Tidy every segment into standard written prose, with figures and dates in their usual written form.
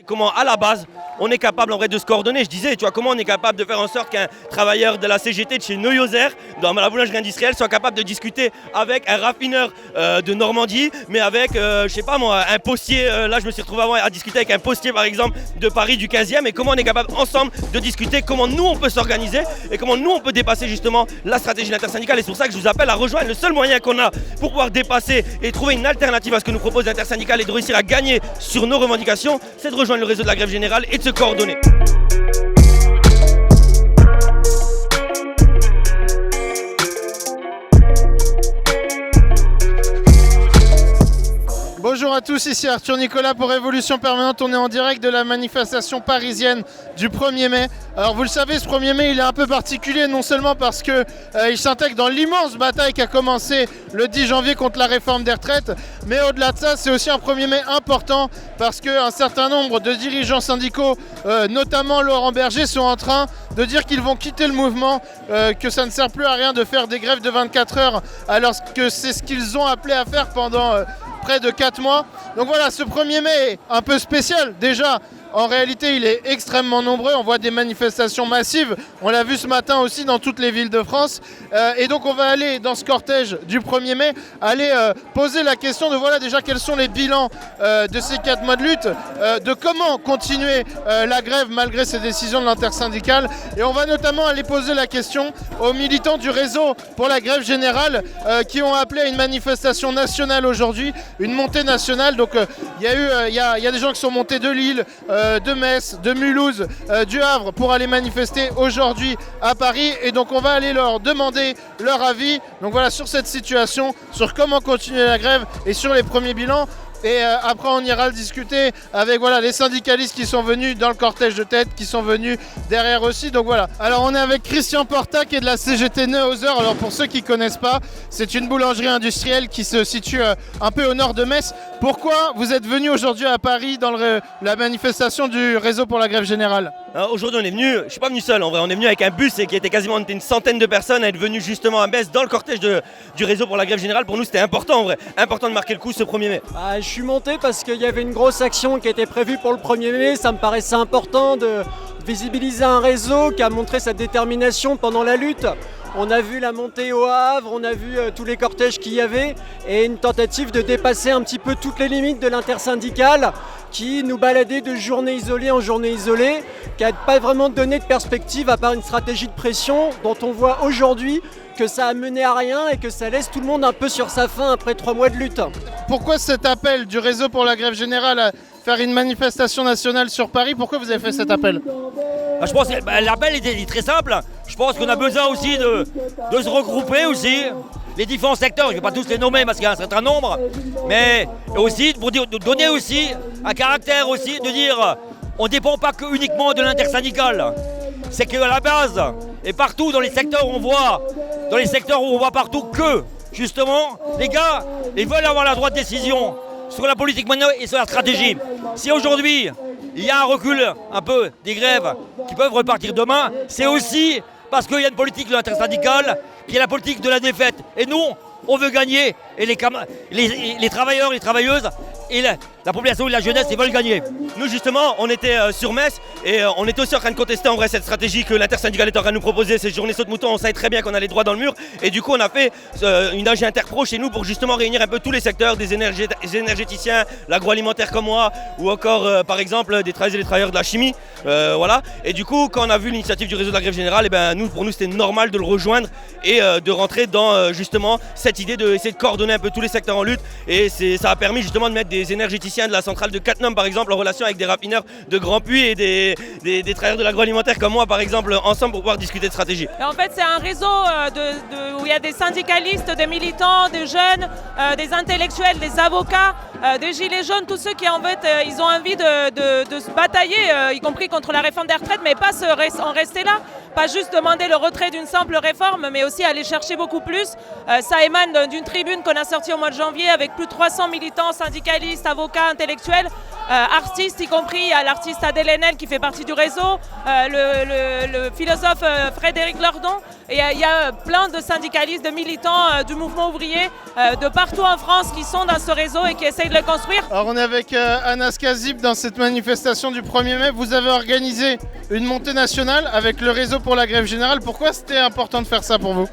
comment à la base on est capable en vrai de se coordonner. Je disais, tu vois, comment on est capable de faire en sorte qu'un travailleur de la CGT de chez Neuilloser, dans la boulangerie industrielle, soit capable de discuter avec un raffineur de Normandie, mais avec, je sais pas moi, un postier. Là, je me suis retrouvé avant à discuter avec un postier, par exemple, de Paris du 15e, et comment on est capable ensemble de discuter comment nous on peut s'organiser et comment nous on peut dépasser justement la stratégie intersyndicale. Et c'est pour ça que je vous appelle à rejoindre. Le seul moyen qu'on a pour pouvoir dépasser et trouver une alternative à ce que nous propose l'intersyndicale et de réussir à gagner sur nos revendications, c'est de rejoindre le réseau de la grève générale et de se coordonner. Bonjour à tous, ici Arthur Nicolas pour Révolution Permanente. On est en direct de la manifestation parisienne du 1er mai. Alors vous le savez, ce 1er mai il est un peu particulier, non seulement parce qu'il s'intègre dans l'immense bataille qui a commencé le 10 janvier contre la réforme des retraites, mais au-delà de ça, c'est aussi un 1er mai important parce qu'un certain nombre de dirigeants syndicaux, notamment Laurent Berger, sont en train de dire qu'ils vont quitter le mouvement, que ça ne sert plus à rien de faire des grèves de 24 heures alors que c'est ce qu'ils ont appelé à faire pendant près de 4 mois. Donc voilà, ce 1er mai est un peu spécial. Déjà, en réalité, il est extrêmement nombreux. On voit des manifestations massives. On l'a vu ce matin aussi dans toutes les villes de France. Et donc, on va aller dans ce cortège du 1er mai, aller poser la question de voilà déjà quels sont les bilans de ces 4 mois de lutte, de comment continuer la grève malgré ces décisions de l'intersyndicale. Et on va notamment aller poser la question aux militants du réseau pour la grève générale qui ont appelé à une manifestation nationale aujourd'hui, une montée nationale. Donc, il y a des gens qui sont montés de Lille, de Metz, de Mulhouse, du Havre pour aller manifester aujourd'hui à Paris. Et donc on va aller leur demander leur avis donc voilà, sur cette situation, sur comment continuer la grève et sur les premiers bilans. Et après on ira le discuter avec voilà, les syndicalistes qui sont venus dans le cortège de tête, qui sont venus derrière aussi. Donc voilà. Alors on est avec Christian Porta qui est de la CGT Neuhauser. Alors pour ceux qui ne connaissent pas, c'est une boulangerie industrielle qui se situe un peu au nord de Metz. Pourquoi vous êtes venu aujourd'hui à Paris dans la manifestation du réseau pour la grève générale? Aujourd'hui on est venu, je ne suis pas venu seul en vrai, on est venu avec un bus et qui était quasiment une centaine de personnes à être venus justement à Metz dans le cortège du réseau pour la grève générale. Pour nous c'était important en vrai, important de marquer le coup ce 1er mai. Je suis monté parce qu'il y avait une grosse action qui était prévue pour le 1er mai, ça me paraissait important de visibiliser un réseau qui a montré sa détermination pendant la lutte. On a vu la montée au Havre, on a vu tous les cortèges qu'il y avait et une tentative de dépasser un petit peu toutes les limites de l'intersyndicale qui nous baladait de journée isolée en journée isolée, qui n'a pas vraiment donné de perspective à part une stratégie de pression dont on voit aujourd'hui que ça a mené à rien et que ça laisse tout le monde un peu sur sa faim après 3 mois de lutte. Pourquoi cet appel du réseau pour la grève générale à faire une manifestation nationale sur Paris? Pourquoi vous avez fait cet appel? Je pense que l'appel est très simple. Je pense qu'on a besoin aussi de se regrouper aussi. Les différents secteurs, je ne vais pas tous les nommer parce qu'il y a un certain nombre, mais aussi pour donner aussi un caractère aussi, de dire on ne dépend pas uniquement de l'intersyndicale. C'est qu'à la base, et partout dans les secteurs où on voit partout que, justement, les gars, ils veulent avoir la droite de décision sur la politique maintenant et sur la stratégie. Si aujourd'hui, il y a un recul un peu des grèves qui peuvent repartir demain, c'est aussi parce qu'il y a une politique de l'intersyndicale qui est la politique de la défaite. Et nous, on veut gagner. Et les travailleurs, les travailleuses et la population et la jeunesse, ils veulent gagner. Nous justement, on était sur Metz et on était aussi en train de contester en vrai cette stratégie que l'intersyndicale est en train de nous proposer, ces journées saut de mouton. On savait très bien qu'on allait droit dans le mur et du coup on a fait une AG interpro chez nous pour justement réunir un peu tous les secteurs, des énergéticiens, l'agroalimentaire comme moi ou encore par exemple des travailleurs et des travailleurs de la chimie. Voilà. Et du coup quand on a vu l'initiative du réseau de la grève générale, et ben, pour nous c'était normal de le rejoindre et de rentrer dans justement cette idée d'essayer de coordonner un peu tous les secteurs en lutte. Et ça a permis justement de mettre des énergéticiens de la centrale de Cattenom par exemple en relation avec des raffineurs de Grand Puy et des travailleurs de l'agroalimentaire comme moi par exemple ensemble pour pouvoir discuter de stratégie. En fait c'est un réseau où il y a des syndicalistes, des militants, des jeunes, des intellectuels, des avocats, des gilets jaunes, tous ceux qui en fait ils ont envie de se batailler, y compris contre la réforme des retraites, mais pas en rester là. Pas juste demander le retrait d'une simple réforme, mais aussi aller chercher beaucoup plus. Ça émane d'une tribune qu'on a sortie au mois de janvier avec plus de 300 militants, syndicalistes, avocats, intellectuels, artistes, y compris l'artiste Adèle Haenel qui fait partie du réseau, le philosophe Frédéric Lordon. Et il y a plein de syndicalistes, de militants du mouvement ouvrier de partout en France qui sont dans ce réseau et qui essayent de le construire. Alors on est avec Anas Kazib dans cette manifestation du 1er mai. Vous avez organisé une montée nationale avec le réseau pour la grève générale. Pourquoi c'était important de faire ça pour vous ?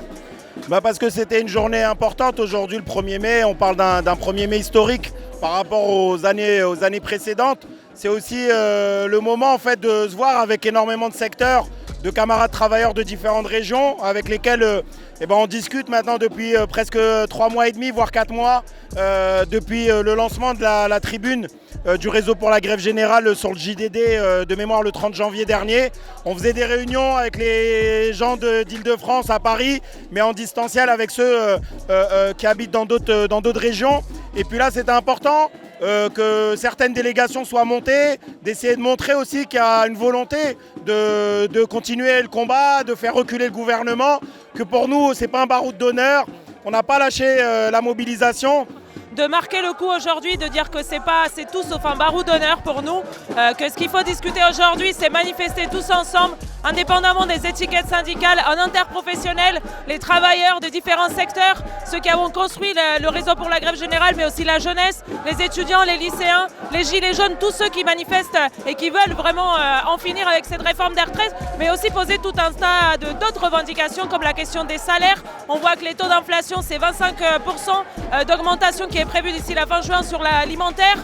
Parce que c'était une journée importante aujourd'hui, le 1er mai. On parle d'un 1er mai historique par rapport aux années précédentes. C'est aussi le moment en fait, de se voir avec énormément de secteurs, de camarades travailleurs de différentes régions avec lesquels on discute maintenant depuis presque 3 mois et demi, voire 4 mois, depuis le lancement de la tribune du réseau pour la grève générale sur le JDD de mémoire le 30 janvier dernier. On faisait des réunions avec les gens d'Île-de-France à Paris, mais en distanciel avec ceux qui habitent dans d'autres régions. Et puis là, c'était important que certaines délégations soient montées, d'essayer de montrer aussi qu'il y a une volonté de continuer le combat, de faire reculer le gouvernement, que pour nous, ce n'est pas un baroud d'honneur, on n'a pas lâché la mobilisation. De marquer le coup aujourd'hui, de dire que c'est tout sauf un baroud d'honneur pour nous, que ce qu'il faut discuter aujourd'hui, c'est manifester tous ensemble, indépendamment des étiquettes syndicales, en interprofessionnel, les travailleurs de différents secteurs, ceux qui ont construit le réseau pour la grève générale, mais aussi la jeunesse, les étudiants, les lycéens, les gilets jaunes, tous ceux qui manifestent et qui veulent vraiment en finir avec cette réforme des retraites, mais aussi poser tout un tas d'autres revendications comme la question des salaires. On voit que les taux d'inflation, c'est 25% d'augmentation qui est prévu d'ici la fin juin sur l'alimentaire,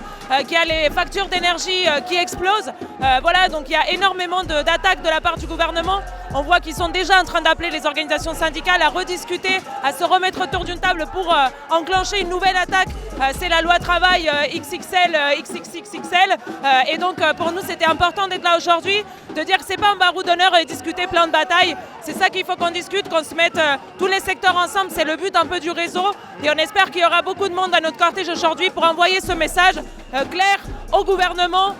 qu'il y a les factures d'énergie qui explosent. Voilà, donc il y a énormément d'attaques de la part du gouvernement. On voit qu'ils sont déjà en train d'appeler les organisations syndicales à rediscuter, à se remettre autour d'une table pour enclencher une nouvelle attaque. C'est la loi travail XXL, XXXXL. Et donc pour nous, c'était important d'être là aujourd'hui, de dire que c'est pas un baroud d'honneur et discuter plein de batailles. C'est ça qu'il faut qu'on discute, qu'on se mette tous les secteurs ensemble. C'est le but un peu du réseau. Et on espère qu'il y aura beaucoup de monde à notre cortège aujourd'hui pour envoyer ce message clair au gouvernement,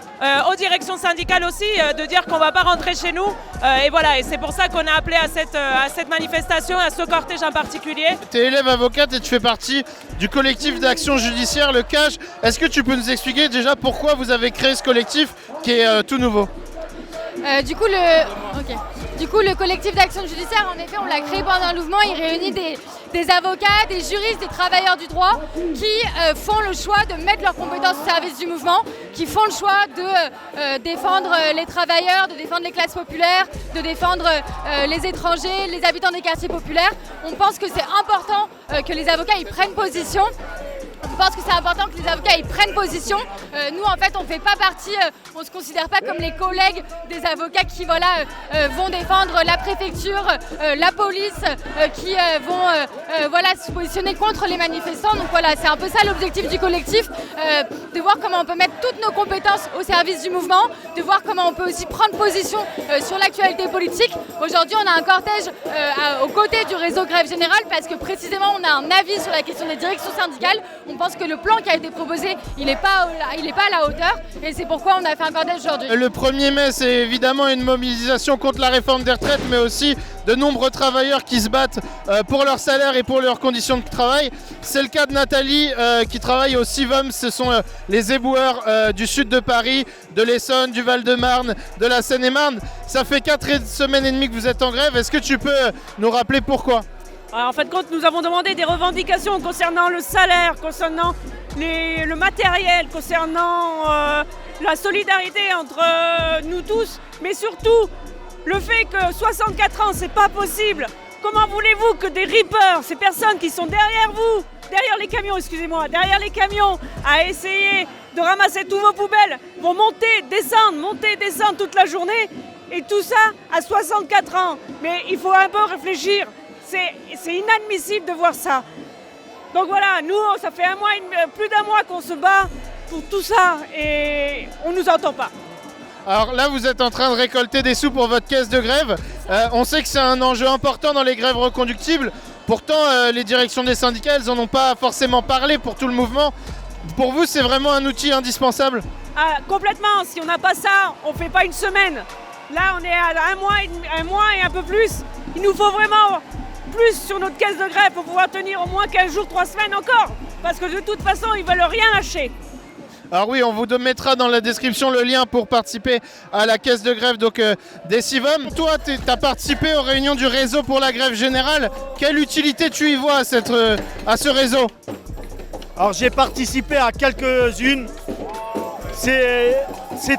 aux directions syndicales aussi, de dire qu'on ne va pas rentrer chez nous. Et voilà, et c'est pour ça qu'on a appelé à cette manifestation, à ce cortège en particulier. Tu es élève avocate et tu fais partie du collectif d'action judiciaire, le CAJ. Est-ce que tu peux nous expliquer déjà pourquoi vous avez créé ce collectif qui est tout nouveau ? Du coup, le collectif d'action judiciaire, en effet, on l'a créé pendant le mouvement. Il réunit des avocats, des juristes, des travailleurs du droit qui font le choix de mettre leurs compétences au service du mouvement, qui font le choix de défendre les travailleurs, de défendre les classes populaires, de défendre les étrangers, les habitants des quartiers populaires. On pense que c'est important que les avocats y prennent position. Je pense que c'est important que les avocats y prennent position. Nous, en fait, on ne fait pas partie, on ne se considère pas comme les collègues des avocats qui vont défendre la préfecture, la police, qui vont se positionner contre les manifestants. Donc voilà, c'est un peu ça l'objectif du collectif, de voir comment on peut mettre toutes nos compétences au service du mouvement, de voir comment on peut aussi prendre position sur l'actualité politique. Aujourd'hui, on a un cortège aux côtés du réseau Grève Générale parce que précisément, on a un avis sur la question des directions syndicales. On pense que le plan qui a été proposé, il n'est pas à la hauteur et c'est pourquoi on a fait un cortège aujourd'hui. Le 1er mai, c'est évidemment une mobilisation contre la réforme des retraites, mais aussi de nombreux travailleurs qui se battent pour leur salaire et pour leurs conditions de travail. C'est le cas de Nathalie qui travaille au CIVUM, ce sont les éboueurs du sud de Paris, de l'Essonne, du Val-de-Marne, de la Seine-et-Marne. Ça fait 4 semaines et demie que vous êtes en grève, est-ce que tu peux nous rappeler pourquoi ? En fin de compte, nous avons demandé des revendications concernant le salaire, concernant le matériel, concernant la solidarité entre nous tous, mais surtout le fait que 64 ans, c'est pas possible. Comment voulez-vous que des rippers, ces personnes qui sont derrière vous, derrière les camions, à essayer de ramasser tous vos poubelles, vont monter, descendre toute la journée, et tout ça à 64 ans. Mais il faut un peu réfléchir. C'est inadmissible de voir ça. Donc voilà, nous, ça fait plus d'un mois qu'on se bat pour tout ça et on ne nous entend pas. Alors là, vous êtes en train de récolter des sous pour votre caisse de grève. On sait que c'est un enjeu important dans les grèves reconductibles. Pourtant, les directions des syndicats, elles n'en ont pas forcément parlé pour tout le mouvement. Pour vous, c'est vraiment un outil indispensable ? Complètement. Si on n'a pas ça, on ne fait pas une semaine. Là, on est à un mois et un peu plus. Il nous faut vraiment plus sur notre caisse de grève pour pouvoir tenir au moins 15 jours, 3 semaines encore. Parce que de toute façon, ils ne veulent rien lâcher. Alors oui, on vous mettra dans la description le lien pour participer à la caisse de grève des Sivom. Toi, tu as participé aux réunions du réseau pour la grève générale. Quelle utilité tu y vois à ce réseau? Alors j'ai participé à quelques-unes. C'est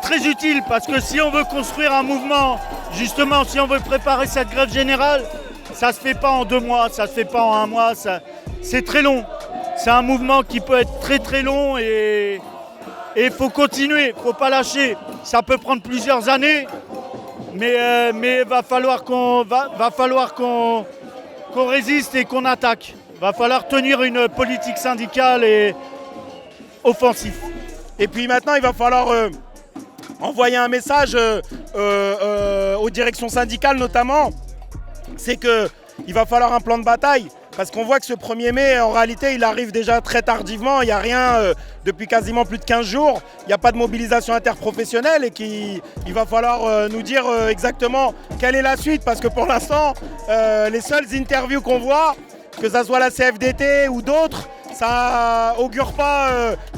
très utile parce que si on veut construire un mouvement, justement, si on veut préparer cette grève générale, ça ne se fait pas en 2 mois, ça ne se fait pas en 1 mois, c'est très long. C'est un mouvement qui peut être très très long et il faut continuer, il ne faut pas lâcher. Ça peut prendre plusieurs années, mais va falloir qu'on résiste et qu'on attaque. Va falloir tenir une politique syndicale et offensive. Et puis maintenant, il va falloir envoyer un message aux directions syndicales notamment. C'est qu'il va falloir un plan de bataille. Parce qu'on voit que ce 1er mai, en réalité, il arrive déjà très tardivement. Il n'y a rien depuis quasiment plus de 15 jours. Il n'y a pas de mobilisation interprofessionnelle et il va falloir nous dire exactement quelle est la suite. Parce que pour l'instant, les seules interviews qu'on voit, que ce soit la CFDT ou d'autres, ça augure pas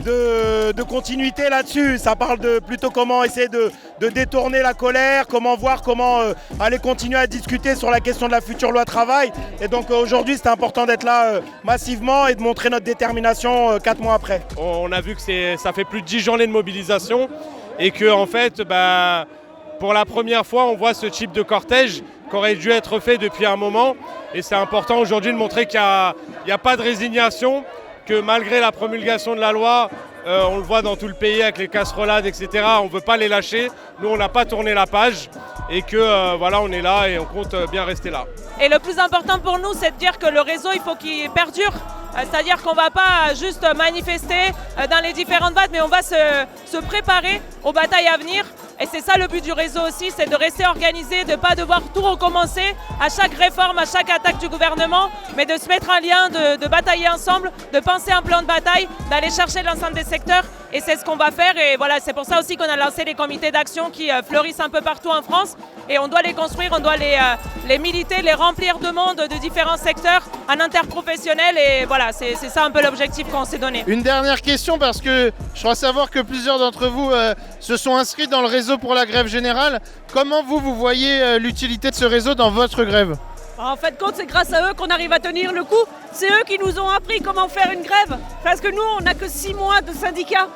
de continuité là-dessus. Ça parle de plutôt comment essayer de détourner la colère, comment aller continuer à discuter sur la question de la future loi travail. Et donc aujourd'hui, c'était important d'être là massivement et de montrer notre détermination 4 mois après. On a vu que ça fait plus de 10 journées de mobilisation et que en fait, pour la première fois, on voit ce type de cortège qui aurait dû être fait depuis un moment. Et c'est important aujourd'hui de montrer qu'il n'y a pas de résignation, que malgré la promulgation de la loi, on le voit dans tout le pays avec les casserolades, etc. On ne veut pas les lâcher. Nous, on n'a pas tourné la page et que voilà, on est là et on compte bien rester là. Et le plus important pour nous, c'est de dire que le réseau, il faut qu'il perdure. C'est-à-dire qu'on ne va pas juste manifester dans les différentes dates, mais on va se préparer aux batailles à venir. Et c'est ça le but du réseau aussi, c'est de rester organisé, de ne pas devoir tout recommencer à chaque réforme, à chaque attaque du gouvernement, mais de se mettre en lien, de batailler ensemble, de penser un plan de bataille, d'aller chercher l'ensemble des secteurs. Et c'est ce qu'on va faire. Et voilà, c'est pour ça aussi qu'on a lancé les comités d'action qui fleurissent un peu partout en France. Et on doit les construire, on doit les militer, les remplir de monde de différents secteurs en interprofessionnel. Et voilà, c'est ça un peu l'objectif qu'on s'est donné. Une dernière question, parce que je crois savoir que plusieurs d'entre vous se sont inscrits dans le réseau pour la grève générale. Comment vous voyez l'utilité de ce réseau dans votre grève? En fait, c'est grâce à eux qu'on arrive à tenir le coup. C'est eux qui nous ont appris comment faire une grève. Parce que nous, on n'a que 6 mois de syndicat.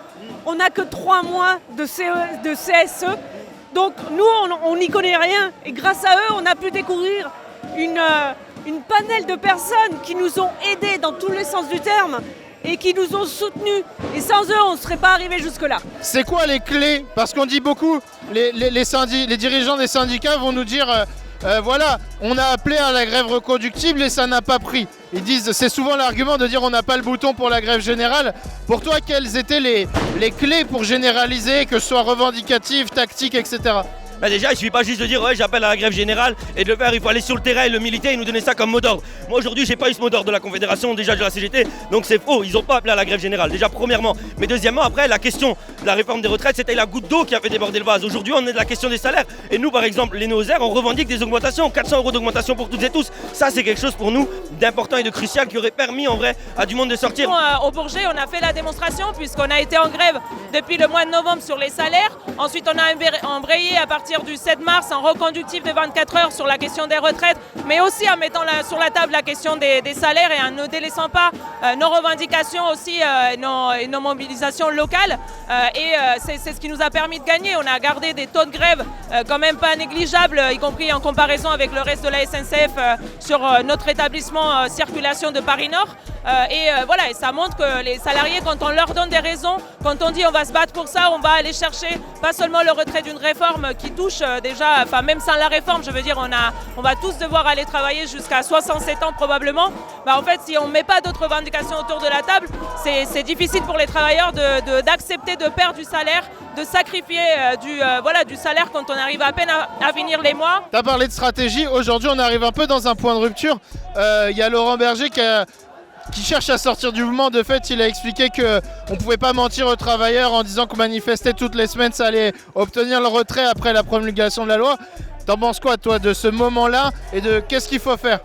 On n'a que 3 mois de CSE. Donc nous, on n'y connaît rien. Et grâce à eux, on a pu découvrir une panel de personnes qui nous ont aidés dans tous les sens du terme et qui nous ont soutenus. Et sans eux, on ne serait pas arrivé jusque-là. C'est quoi les clés? Parce qu'on dit beaucoup, les dirigeants des syndicats vont nous dire voilà, on a appelé à la grève reconductible et ça n'a pas pris. Ils disent, c'est souvent l'argument de dire on n'a pas le bouton pour la grève générale. Pour toi, quelles étaient les clés pour généraliser, que ce soit revendicatif, tactique, etc.? Déjà, il ne suffit pas juste de dire ouais, j'appelle à la grève générale et de le faire, il faut aller sur le terrain et le militer et nous donner ça comme mot d'ordre. Moi aujourd'hui, j'ai pas eu ce mot d'ordre de la Confédération, déjà de la CGT, donc c'est faux, ils n'ont pas appelé à la grève générale, déjà premièrement. Mais deuxièmement, après, la question de la réforme des retraites, c'était la goutte d'eau qui a fait déborder le vase. Aujourd'hui, on est de la question des salaires et nous, par exemple, les Néosaires, on revendique des augmentations, 400 € d'augmentation pour toutes et tous. Ça, c'est quelque chose pour nous d'important et de crucial qui aurait permis en vrai à du monde de sortir. Au Bourget, on a fait la démonstration puisqu'on a été en grève depuis le mois de novembre sur les salaires. Ensuite, on a embrayé à partir du 7 mars en reconductif de 24 heures sur la question des retraites, mais aussi en mettant sur la table la question des salaires et en ne délaissant pas nos revendications aussi et nos mobilisations locales. C'est ce qui nous a permis de gagner. On a gardé des taux de grève quand même pas négligeables, y compris en comparaison avec le reste de la SNCF sur notre établissement circulation de Paris-Nord. Voilà, et ça montre que les salariés, quand on leur donne des raisons, quand on dit on va se battre pour ça, on va aller chercher pas seulement le retrait d'une réforme qui touche déjà, enfin même sans la réforme, je veux dire, on va tous devoir aller travailler jusqu'à 67 ans probablement. En fait, si on ne met pas d'autres revendications autour de la table, c'est difficile pour les travailleurs d'accepter de perdre du salaire, de sacrifier du salaire quand on arrive à peine à finir les mois. Tu as parlé de stratégie, aujourd'hui on arrive un peu dans un point de rupture. Il y a Laurent Berger qui cherche à sortir du mouvement. De fait, il a expliqué qu'on ne pouvait pas mentir aux travailleurs en disant qu'on manifestait toutes les semaines, ça allait obtenir le retrait après la promulgation de la loi. T'en penses quoi, toi, de ce moment-là et de qu'est-ce qu'il faut faire?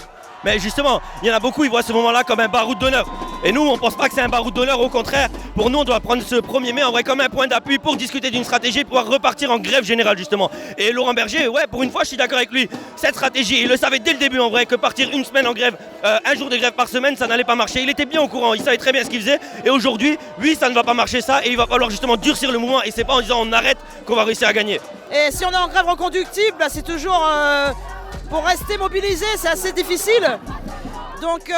Mais justement, il y en a beaucoup, ils voient ce moment-là comme un baroud d'honneur. Et nous, on pense pas que c'est un baroud d'honneur, au contraire. Pour nous, on doit prendre ce 1er mai en vrai comme un point d'appui pour discuter d'une stratégie, pouvoir repartir en grève générale justement. Et Laurent Berger, ouais, pour une fois, je suis d'accord avec lui. Cette stratégie, il le savait dès le début en vrai, que partir une semaine en grève, un jour de grève par semaine, ça n'allait pas marcher. Il était bien au courant, il savait très bien ce qu'il faisait. Et aujourd'hui, oui, ça ne va pas marcher ça, et il va falloir justement durcir le mouvement. Et c'est pas en disant on arrête qu'on va réussir à gagner. Et si on est en grève reconductible, bah, c'est toujours pour rester mobilisé, c'est assez difficile. Donc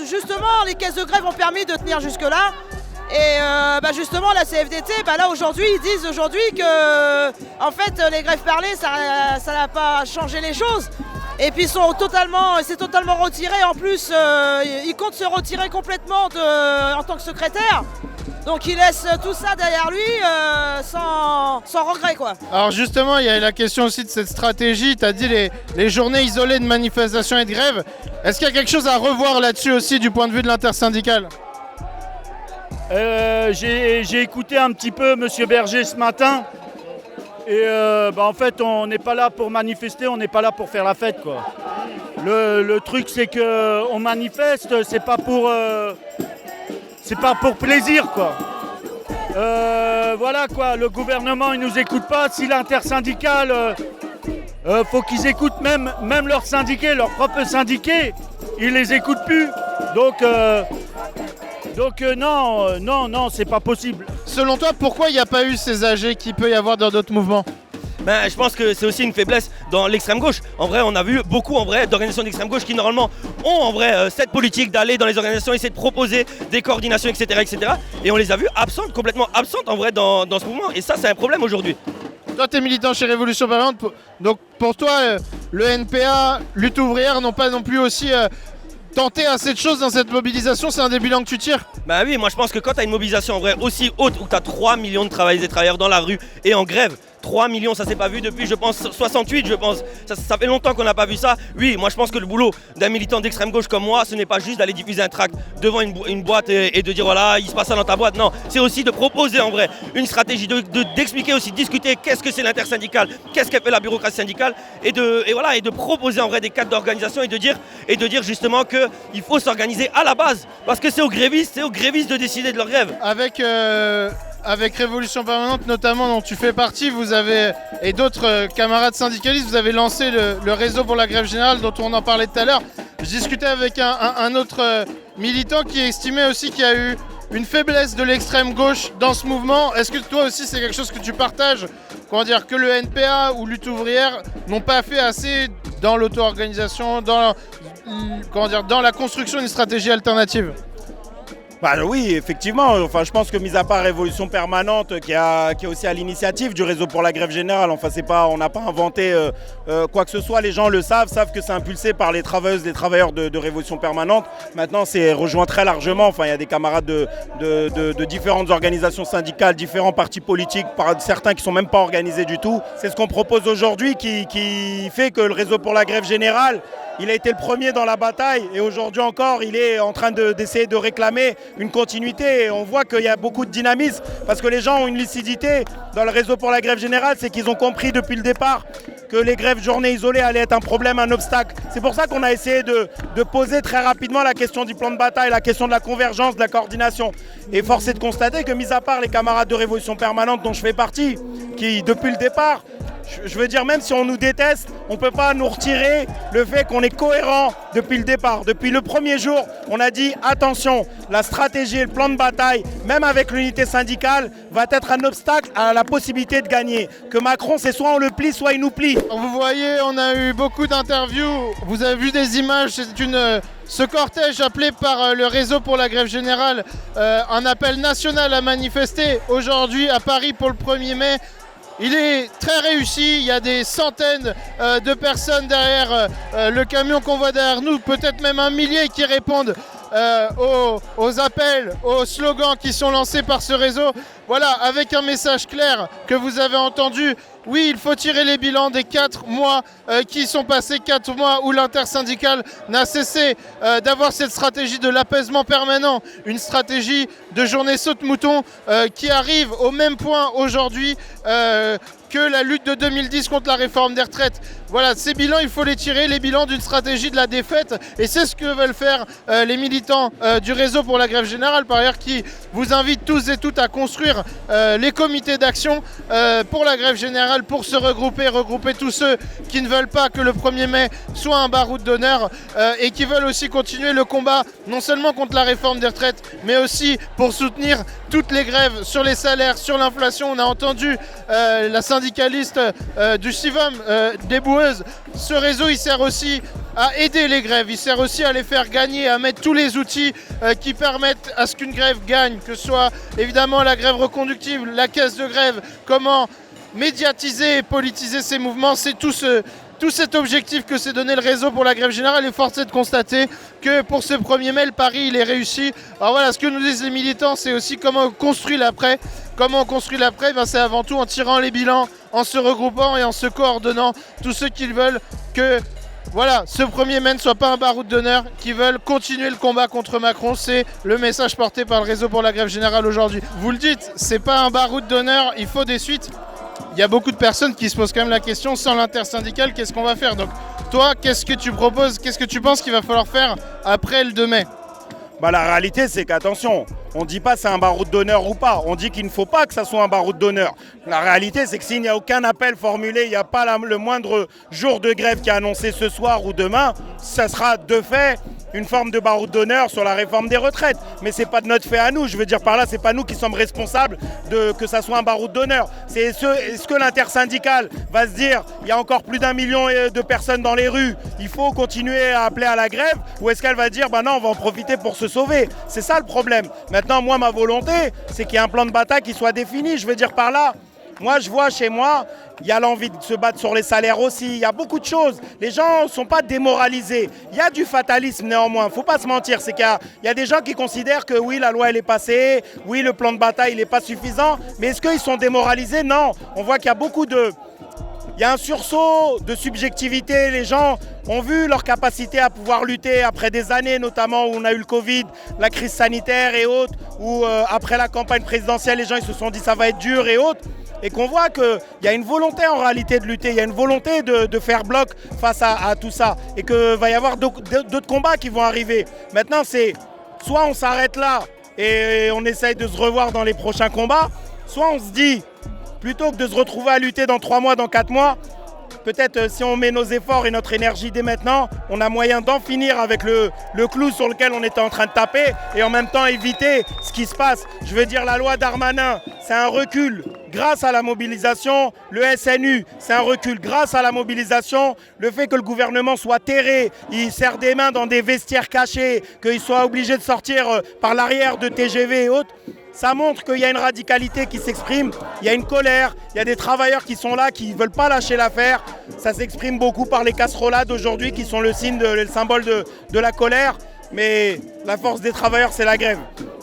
justement, les caisses de grève ont permis de tenir jusque-là. Et bah justement, la CFDT, bah là aujourd'hui, ils disent aujourd'hui que en fait, les grèves parlées, ça n'a pas changé les choses. Et puis c'est totalement retiré. En plus, ils comptent se retirer complètement en tant que secrétaire. Donc il laisse tout ça derrière lui sans regret quoi. Alors justement, il y a la question aussi de cette stratégie. Tu as dit les journées isolées de manifestation et de grève. Est-ce qu'il y a quelque chose à revoir là-dessus aussi du point de vue de l'intersyndicale ? J'ai écouté un petit peu M. Berger ce matin. Et en fait, on n'est pas là pour manifester, on n'est pas là pour faire la fête, quoi. Le truc, c'est qu'on manifeste, c'est pas pour plaisir, quoi. Voilà, quoi. Le gouvernement, il nous écoute pas. Si l'intersyndicale, faut qu'ils écoutent même leurs syndiqués, leurs propres syndiqués, ils les écoutent plus. Donc non, c'est pas possible. Selon toi, pourquoi il n'y a pas eu ces AG qu'il peut y avoir dans d'autres mouvements ? Je pense que c'est aussi une faiblesse dans l'extrême gauche. En vrai, on a vu beaucoup d'organisations d'extrême gauche qui normalement ont en vrai cette politique d'aller dans les organisations, essayer de proposer des coordinations, etc. Et on les a vues complètement absentes en vrai dans ce mouvement. Et ça, c'est un problème aujourd'hui. Toi, tu es militant chez Révolution Permanente. Donc pour toi, le NPA, Lutte ouvrière n'ont pas non plus aussi tenter assez de choses dans cette mobilisation, c'est un des bilans que tu tires ? Bah oui, moi je pense que quand tu as une mobilisation en vrai aussi haute, où tu as 3 millions de travailleuses et travailleurs dans la rue et en grève, 3 millions, ça s'est pas vu depuis, je pense, 68, je pense. Ça fait longtemps qu'on n'a pas vu ça. Oui, moi je pense que le boulot d'un militant d'extrême gauche comme moi, ce n'est pas juste d'aller diffuser un tract devant une boîte et de dire voilà, il se passe ça dans ta boîte. Non, c'est aussi de proposer en vrai une stratégie, d'expliquer aussi, de discuter qu'est-ce que c'est l'intersyndicale, qu'est-ce qu'elle fait la bureaucratie syndicale et de proposer en vrai des cadres d'organisation et de dire justement qu'il faut s'organiser à la base parce que c'est aux grévistes de décider de leur grève. Avec Révolution Permanente notamment, dont tu fais partie, vous avez, et d'autres camarades syndicalistes, vous avez lancé le réseau pour la grève générale dont on en parlait tout à l'heure. Je discutais avec un autre militant qui estimait aussi qu'il y a eu une faiblesse de l'extrême gauche dans ce mouvement. Est-ce que toi aussi c'est quelque chose que tu partages ? Que le NPA ou Lutte ouvrière n'ont pas fait assez dans l'auto-organisation, dans la construction d'une stratégie alternative ? Bah oui, effectivement. Enfin, je pense que mis à part Révolution Permanente, qui est aussi à l'initiative du réseau pour la grève générale, enfin on n'a pas inventé quoi que ce soit. Les gens le savent que c'est impulsé par les travailleuses, les travailleurs de Révolution Permanente. Maintenant, c'est rejoint très largement. Enfin, il y a des camarades de différentes organisations syndicales, différents partis politiques, certains qui sont même pas organisés du tout. C'est ce qu'on propose aujourd'hui qui fait que le réseau pour la grève générale, il a été le premier dans la bataille et aujourd'hui encore, il est en train d'essayer de réclamer une continuité. Et on voit qu'il y a beaucoup de dynamisme parce que les gens ont une lucidité dans le réseau pour la grève générale, c'est qu'ils ont compris depuis le départ que les grèves journées isolées allaient être un problème, un obstacle. C'est pour ça qu'on a essayé de poser très rapidement la question du plan de bataille, la question de la convergence, de la coordination. Et force est de constater que, mis à part les camarades de Révolution Permanente dont je fais partie, qui depuis le départ, je veux dire, même si on nous déteste, on ne peut pas nous retirer le fait qu'on est cohérent depuis le départ. Depuis le premier jour, on a dit attention, la stratégie et le plan de bataille, même avec l'unité syndicale, va être un obstacle à la possibilité de gagner. Que Macron, c'est soit on le plie, soit il nous plie. Vous voyez, on a eu beaucoup d'interviews, vous avez vu des images, ce cortège appelé par le réseau pour la grève générale, un appel national à manifester aujourd'hui à Paris pour le 1er mai. Il est très réussi, il y a des centaines de personnes derrière le camion qu'on voit derrière nous, peut-être même 1 millier qui répondent aux appels, aux slogans qui sont lancés par ce réseau. Voilà, avec un message clair que vous avez entendu. Oui, il faut tirer les bilans des 4 mois qui sont passés, 4 mois où l'intersyndicale n'a cessé d'avoir cette stratégie de l'apaisement permanent, une stratégie de journée saute-mouton qui arrive au même point aujourd'hui que la lutte de 2010 contre la réforme des retraites. Voilà, ces bilans, il faut les tirer, les bilans d'une stratégie de la défaite. Et c'est ce que veulent faire les militants du réseau pour la grève générale, par ailleurs, qui vous invitent tous et toutes à construire les comités d'action pour la grève générale, pour se regrouper tous ceux qui ne veulent pas que le 1er mai soit un baroud d'honneur et qui veulent aussi continuer le combat, non seulement contre la réforme des retraites, mais aussi pour soutenir toutes les grèves sur les salaires, sur l'inflation. On a entendu la syndicaliste du CIVAM, des Boueuses. Ce réseau, il sert aussi à aider les grèves, il sert aussi à les faire gagner, à mettre tous les outils qui permettent à ce qu'une grève gagne, que ce soit évidemment la grève reconductible, la caisse de grève, comment médiatiser et politiser ces mouvements. C'est tout cet objectif que s'est donné le réseau pour la grève générale, et force est de constater que pour ce 1er mai, le pari il est réussi. Alors voilà, ce que nous disent les militants, c'est aussi comment on construit l'après. Comment on construit l'après, c'est avant tout en tirant les bilans, en se regroupant et en se coordonnant. Tous ceux qui veulent que voilà, ce 1er mai ne soit pas un baroud d'honneur, qui veulent continuer le combat contre Macron, c'est le message porté par le réseau pour la grève générale aujourd'hui. Vous le dites, c'est pas un baroud d'honneur, il faut des suites. Il y a beaucoup de personnes qui se posent quand même la question, sans l'intersyndicale, qu'est-ce qu'on va faire? Donc toi, qu'est-ce que tu proposes, qu'est-ce que tu penses qu'il va falloir faire après le 2 mai? La réalité, c'est qu'attention, on ne dit pas c'est un baroud d'honneur ou pas, on dit qu'il ne faut pas que ça soit un baroud d'honneur. La réalité, c'est que s'il n'y a aucun appel formulé, il n'y a pas le moindre jour de grève qui est annoncé ce soir ou demain, ça sera de fait une forme de baroud d'honneur sur la réforme des retraites. Mais c'est pas de notre fait à nous, je veux dire par là, c'est pas nous qui sommes responsables de que ça soit un baroud d'honneur. Est-ce que l'intersyndicale va se dire, il y a encore plus d'1 million de personnes dans les rues, il faut continuer à appeler à la grève, ou est-ce qu'elle va dire, non, on va en profiter pour se sauver? C'est ça le problème. Maintenant, moi, ma volonté, c'est qu'il y ait un plan de bataille qui soit défini. Je veux dire par là, moi, je vois chez moi, il y a l'envie de se battre sur les salaires aussi. Il y a beaucoup de choses. Les gens ne sont pas démoralisés. Il y a du fatalisme néanmoins. Il ne faut pas se mentir. C'est qu'il y a des gens qui considèrent que oui, la loi, elle est passée. Oui, le plan de bataille, il n'est pas suffisant. Mais est-ce qu'ils sont démoralisés? Non. On voit qu'il y a beaucoup de... Il y a un sursaut de subjectivité. Les gens ont vu leur capacité à pouvoir lutter après des années, notamment où on a eu le Covid, la crise sanitaire et autres, où après la campagne présidentielle, les gens ils se sont dit ça va être dur et autres. Et qu'on voit qu'il y a une volonté en réalité de lutter, il y a une volonté de faire bloc face à tout ça. Et qu'il va y avoir d'autres combats qui vont arriver. Maintenant, c'est soit on s'arrête là et on essaye de se revoir dans les prochains combats, soit on se dit, plutôt que de se retrouver à lutter dans 3 mois, dans 4 mois, peut-être si on met nos efforts et notre énergie dès maintenant, on a moyen d'en finir avec le clou sur lequel on était en train de taper et en même temps éviter ce qui se passe. Je veux dire, la loi Darmanin, c'est un recul grâce à la mobilisation. Le SNU, c'est un recul grâce à la mobilisation. Le fait que le gouvernement soit terré, il serre des mains dans des vestiaires cachés, qu'il soit obligé de sortir par l'arrière de TGV et autres, ça montre qu'il y a une radicalité qui s'exprime, il y a une colère, il y a des travailleurs qui sont là, qui ne veulent pas lâcher l'affaire. Ça s'exprime beaucoup par les casserolades aujourd'hui qui sont le symbole de la colère. Mais la force des travailleurs, c'est la grève.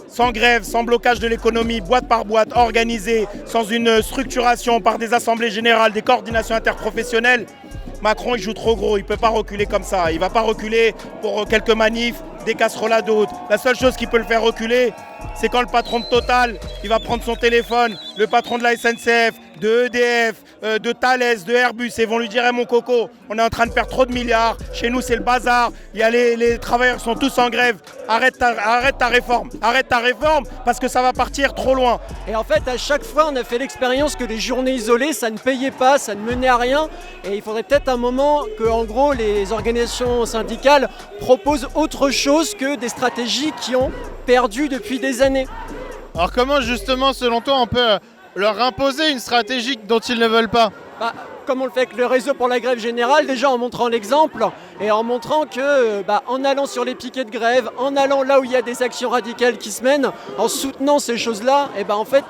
Sans grève, sans blocage de l'économie, boîte par boîte, organisée, sans une structuration par des assemblées générales, des coordinations interprofessionnelles, Macron il joue trop gros, il ne peut pas reculer comme ça. Il ne va pas reculer pour quelques manifs, des casserolades d'autres. La seule chose qui peut le faire reculer, c'est quand le patron de Total, il va prendre son téléphone, le patron de la SNCF, de EDF, de Thales, de Airbus, et vont lui dire hey, mon coco, on est en train de perdre trop de milliards, chez nous c'est le bazar, il y a les travailleurs qui sont tous en grève, arrête ta réforme parce que ça va partir trop loin. Et en fait à chaque fois on a fait l'expérience que les journées isolées ça ne payait pas, ça ne menait à rien, et il faudrait peut-être un moment que en gros les organisations syndicales proposent autre chose que des stratégies qui ont perdu depuis des années. Alors comment justement selon toi on peut leur imposer une stratégie dont ils ne veulent pas? Comme on le fait avec le réseau pour la grève générale, déjà en montrant l'exemple et en montrant que en allant sur les piquets de grève, en allant là où il y a des actions radicales qui se mènent, en soutenant ces choses-là, et en fait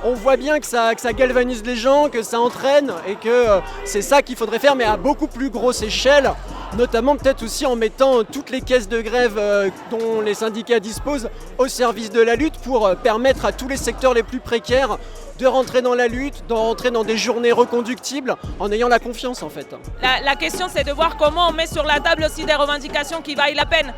on voit bien que ça galvanise les gens, que ça entraîne et que c'est ça qu'il faudrait faire mais à beaucoup plus grosse échelle. notamment peut-être aussi en mettant toutes les caisses de grève dont les syndicats disposent au service de la lutte pour permettre à tous les secteurs les plus précaires de rentrer dans la lutte, de rentrer dans des journées reconductibles en ayant la confiance en fait. La question c'est de voir comment on met sur la table aussi des revendications qui vaillent la peine.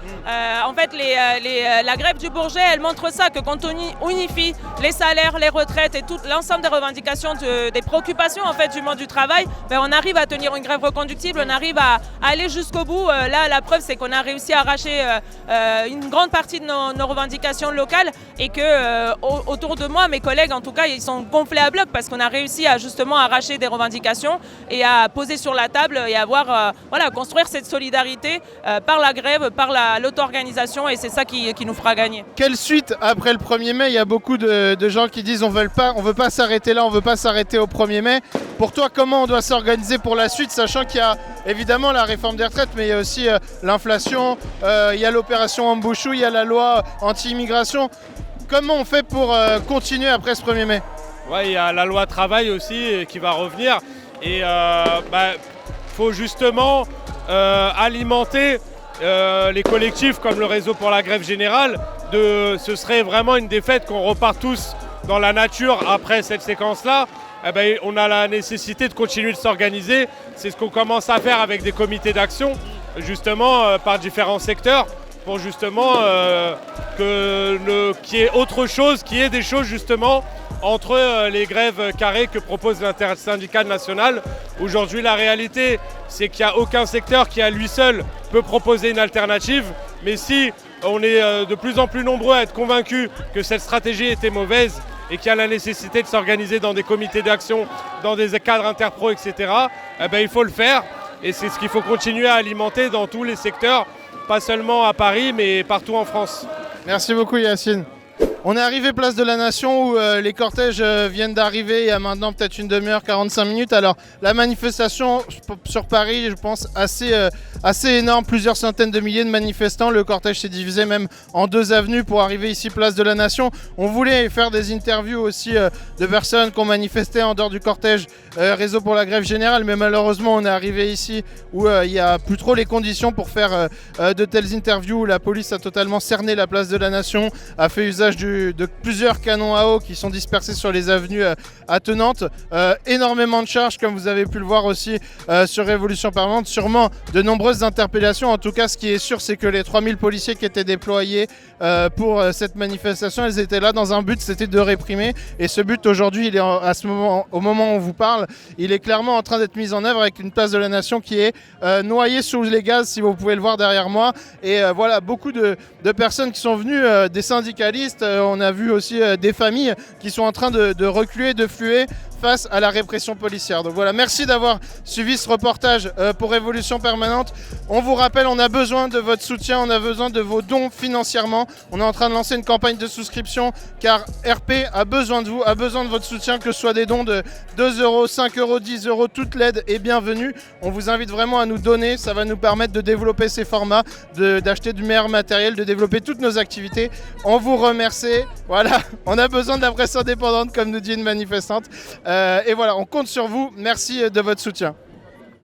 En fait la grève du Bourget elle montre ça, que quand on unifie les salaires, les retraites et tout l'ensemble des revendications, des préoccupations en fait du monde du travail, ben, on arrive à tenir une grève reconductible, on arrive à aller jusqu'au bout. Là la preuve c'est qu'on a réussi à arracher une grande partie de nos revendications locales et que autour de moi, mes collègues en tout cas, ils sont gonflés à bloc parce qu'on a réussi à justement arracher des revendications et à poser sur la table et à construire cette solidarité par la grève, par l'auto-organisation, et c'est ça qui nous fera gagner. Quelle suite après le 1er mai? Il y a beaucoup de gens qui disent on veut pas s'arrêter là, on veut pas s'arrêter au 1er mai. Pour toi, comment on doit s'organiser pour la suite, sachant qu'il y a évidemment la réforme des retraites, mais il y a aussi l'inflation, il y a l'opération Ambouchou, il y a la loi anti-immigration. Comment on fait pour continuer après ce 1er mai? Ouais, il y a la loi travail aussi qui va revenir et faut justement alimenter les collectifs comme le réseau pour la grève générale. Ce serait vraiment une défaite qu'on repart tous dans la nature après cette séquence-là. On a la nécessité de continuer de s'organiser. C'est ce qu'on commence à faire avec des comités d'action, justement par différents secteurs, pour justement qu'il y ait autre chose, qu'il y ait des choses justement entre les grèves carrées que propose l'intersyndicale nationale. Aujourd'hui, la réalité, c'est qu'il n'y a aucun secteur qui à lui seul peut proposer une alternative. Mais si on est de plus en plus nombreux à être convaincus que cette stratégie était mauvaise et qu'il y a la nécessité de s'organiser dans des comités d'action, dans des cadres interpro, etc., il faut le faire. Et c'est ce qu'il faut continuer à alimenter dans tous les secteurs, pas seulement à Paris, mais partout en France. Merci beaucoup Yacine. On est arrivé place de la Nation où les cortèges viennent d'arriver il y a maintenant peut-être une demi-heure, 45 minutes. Alors la manifestation sur Paris, je pense assez énorme, plusieurs centaines de milliers de manifestants. Le cortège s'est divisé même en 2 avenues pour arriver ici place de la Nation. On voulait faire des interviews aussi de personnes qui ont manifesté en dehors du cortège réseau pour la grève générale, mais malheureusement on est arrivé ici où il n'y a plus trop les conditions pour faire de telles interviews, où la police a totalement cerné la place de la Nation, a fait usage de plusieurs canons à eau qui sont dispersés sur les avenues attenantes. Énormément de charges, comme vous avez pu le voir aussi sur Révolution Permanente. Sûrement de nombreuses interpellations. En tout cas, ce qui est sûr, c'est que les 3000 policiers qui étaient déployés pour cette manifestation, ils étaient là dans un but, c'était de réprimer. Et ce but, aujourd'hui, il est au moment où on vous parle, il est clairement en train d'être mis en œuvre avec une place de la Nation qui est noyée sous les gaz, si vous pouvez le voir derrière moi. Et voilà, beaucoup de personnes qui sont venues, des syndicalistes. On a vu aussi des familles qui sont en train de reculer, de fluer face à la répression policière. Donc voilà, merci d'avoir suivi ce reportage pour Révolution Permanente. On vous rappelle, on a besoin de votre soutien, on a besoin de vos dons financièrement. On est en train de lancer une campagne de souscription car RP a besoin de vous, a besoin de votre soutien, que ce soit des dons de 2 €, 5 €, 10 €, toute l'aide est bienvenue. On vous invite vraiment à nous donner, ça va nous permettre de développer ces formats, d'acheter du meilleur matériel, de développer toutes nos activités. On vous remercie. Voilà, on a besoin de la presse indépendante, comme nous dit une manifestante. Et voilà, on compte sur vous. Merci de votre soutien.